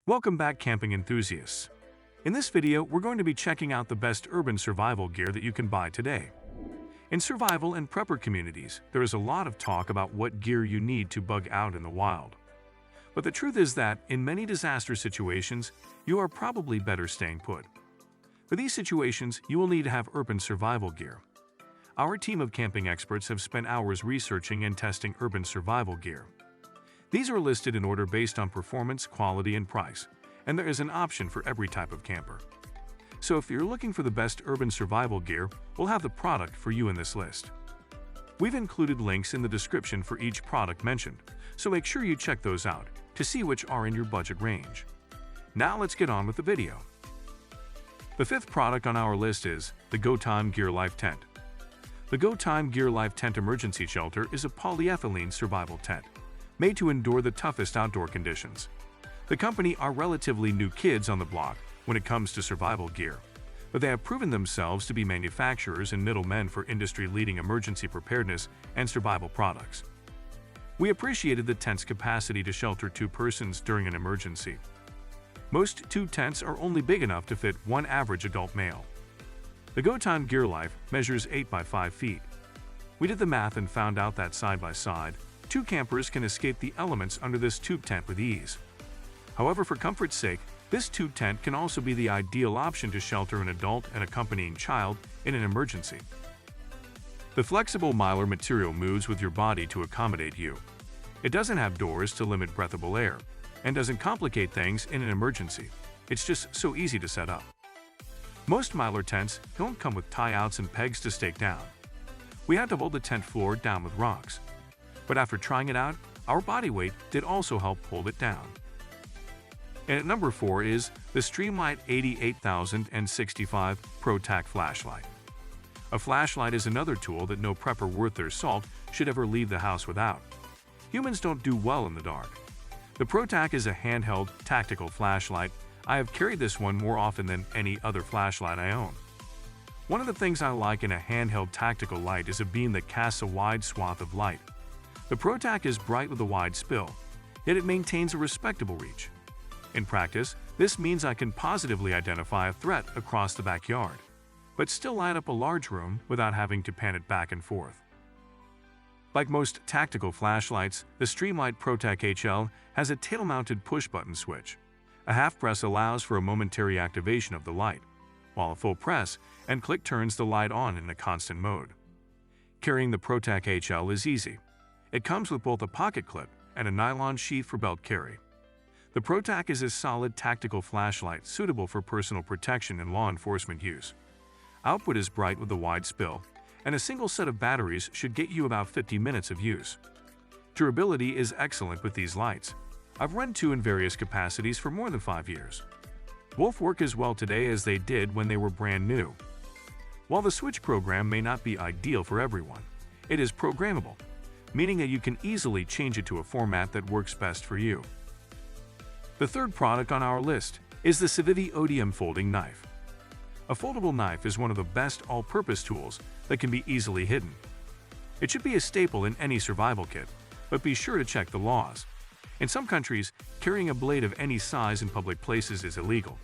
Welcome back, camping enthusiasts. In this video, we're going to be checking out the best urban survival gear that you can buy today. In survival and prepper communities, there is a lot of talk about what gear you need to bug out in the wild. But the truth is that, in many disaster situations, you are probably better staying put. For these situations, you will need to have urban survival gear. Our team of camping experts have spent hours researching and testing urban survival gear. These are listed in order based on performance, quality, and price, and there is an option for every type of camper. So if you're looking for the best urban survival gear, we'll have the product for you in this list. We've included links in the description for each product mentioned, so make sure you check those out to see which are in your budget range. Now let's get on with the video. The fifth product on our list is the Odium Gear Life Tent. The Odium Gear Life Tent Emergency Shelter is a polyethylene survival tent, made to endure the toughest outdoor conditions. The company are relatively new kids on the block when it comes to survival gear, but they have proven themselves to be manufacturers and middlemen for industry-leading emergency preparedness and survival products. We appreciated the tent's capacity to shelter 2 persons during an emergency. Most 2 tents are only big enough to fit one average adult male. The Odium Gear Life measures 8 by 5 feet. We did the math and found out that side by side, 2 campers can escape the elements under this tube tent with ease. However, for comfort's sake, this tube tent can also be the ideal option to shelter an adult and accompanying child in an emergency. The flexible mylar material moves with your body to accommodate you. It doesn't have doors to limit breathable air, and doesn't complicate things in an emergency. It's just so easy to set up. Most mylar tents don't come with tie-outs and pegs to stake down. We had to hold the tent floor down with rocks. But after trying it out, our body weight did also help hold it down. And at number 4 is the STREAMLIGHT 88065 Pro Tac flashlight. A flashlight is another tool that no prepper worth their salt should ever leave the house without. Humans don't do well in the dark. The Pro Tac is a handheld, tactical flashlight. I have carried this one more often than any other flashlight I own. One of the things I like in a handheld tactical light is a beam that casts a wide swath of light. The Pro Tac is bright with a wide spill, yet it maintains a respectable reach. In practice, this means I can positively identify a threat across the backyard, but still light up a large room without having to pan it back and forth. Like most tactical flashlights, the STREAMLIGHT Pro Tac HL has a tail-mounted push-button switch. A half press allows for a momentary activation of the light, while a full press and click turns the light on in a constant mode. Carrying the Pro Tac HL is easy. It comes with both a pocket clip and a nylon sheath for belt carry. The Pro Tac is a solid tactical flashlight suitable for personal protection and law enforcement use. Output is bright with a wide spill, and a single set of batteries should get you about 50 minutes of use. Durability is excellent with these lights. I've run 2 in various capacities for more than 5 years. Both work as well today as they did when they were brand new. While the switch program may not be ideal for everyone, it is programmable, meaning that you can easily change it to a format that works best for you. The third product on our list is the CIVIVI Odium Folding Knife. A foldable knife is one of the best all-purpose tools that can be easily hidden. It should be a staple in any survival kit, but be sure to check the laws. In some countries, carrying a blade of any size in public places is illegal.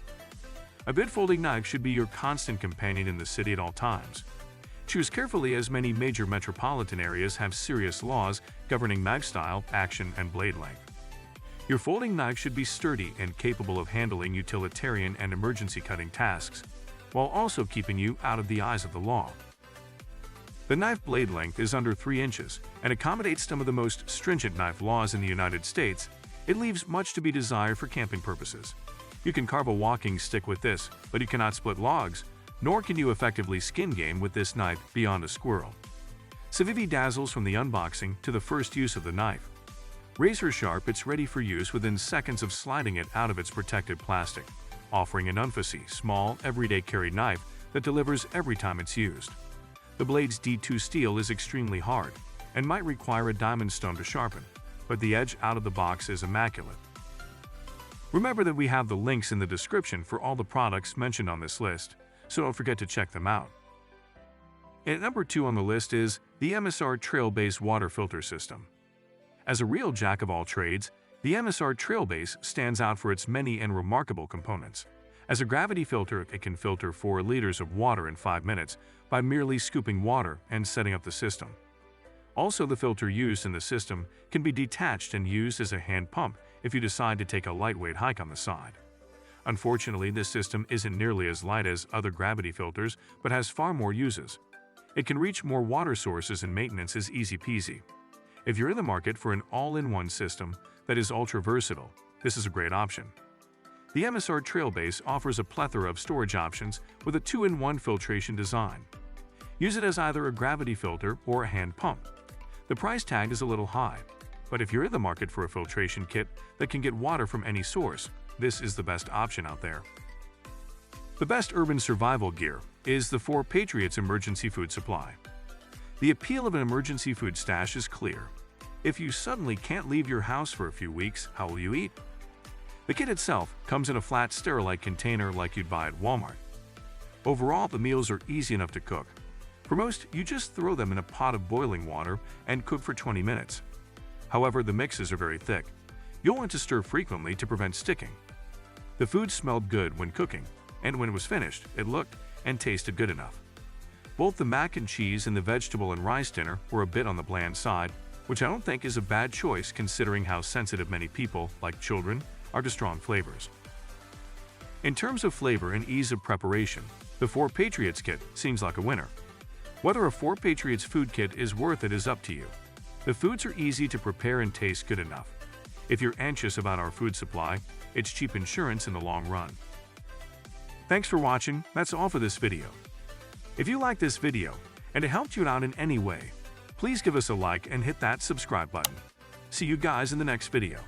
A good folding knife should be your constant companion in the city at all times. Choose carefully, as many major metropolitan areas have serious laws governing knife style, action, and blade length. Your folding knife should be sturdy and capable of handling utilitarian and emergency cutting tasks, while also keeping you out of the eyes of the law. The knife blade length is under 3 inches and accommodates some of the most stringent knife laws in the United States. It leaves much to be desired for camping purposes. You can carve a walking stick with this, but you cannot split logs, nor can you effectively skin game with this knife beyond a squirrel. CIVIVI dazzles from the unboxing to the first use of the knife. Razor sharp, it's ready for use within seconds of sliding it out of its protected plastic, offering an unfussy, small, everyday carry knife that delivers every time it's used. The blade's D2 steel is extremely hard and might require a diamond stone to sharpen, but the edge out of the box is immaculate. Remember that we have the links in the description for all the products mentioned on this list, so don't forget to check them out. And at number 2 on the list is the MSR Trail-Based Water Filter System. As a real jack of all trades, The MSR Trailbase stands out for its many and remarkable components. As a gravity filter, it can filter 4 liters of water in 5 minutes by merely scooping water and setting up the system. Also, the filter used in the system can be detached and used as a hand pump if you decide to take a lightweight hike on the side. Unfortunately, this system isn't nearly as light as other gravity filters, but has far more uses. It can reach more water sources and maintenance is easy peasy. If you're in the market for an all-in-one system that is ultra-versatile, this is a great option. The MSR Trailbase offers a plethora of storage options with a 2-in-1 filtration design. Use it as either a gravity filter or a hand pump. The price tag is a little high, but if you're in the market for a filtration kit that can get water from any source, this is the best option out there. The best urban survival gear is the 4 Patriots Emergency Food Supply. The appeal of an emergency food stash is clear. If you suddenly can't leave your house for a few weeks, how will you eat? The kit itself comes in a flat STREAMLIGHT container like you'd buy at Walmart. Overall, the meals are easy enough to cook. For most, you just throw them in a pot of boiling water and cook for 20 minutes. However, the mixes are very thick. You'll want to stir frequently to prevent sticking. The food smelled good when cooking, and when it was finished, it looked and tasted good enough. Both the mac and cheese and the vegetable and rice dinner were a bit on the bland side, which I don't think is a bad choice considering how sensitive many people, like children, are to strong flavors. In terms of flavor and ease of preparation, the 4 Patriots kit seems like a winner. Whether a 4 Patriots food kit is worth it is up to you. The foods are easy to prepare and taste good enough. If you're anxious about our food supply, it's cheap insurance in the long run. Thanks for watching. That's all for this video. If you like this video and it helped you out in any way, please give us a like and hit that subscribe button. See you guys in the next video.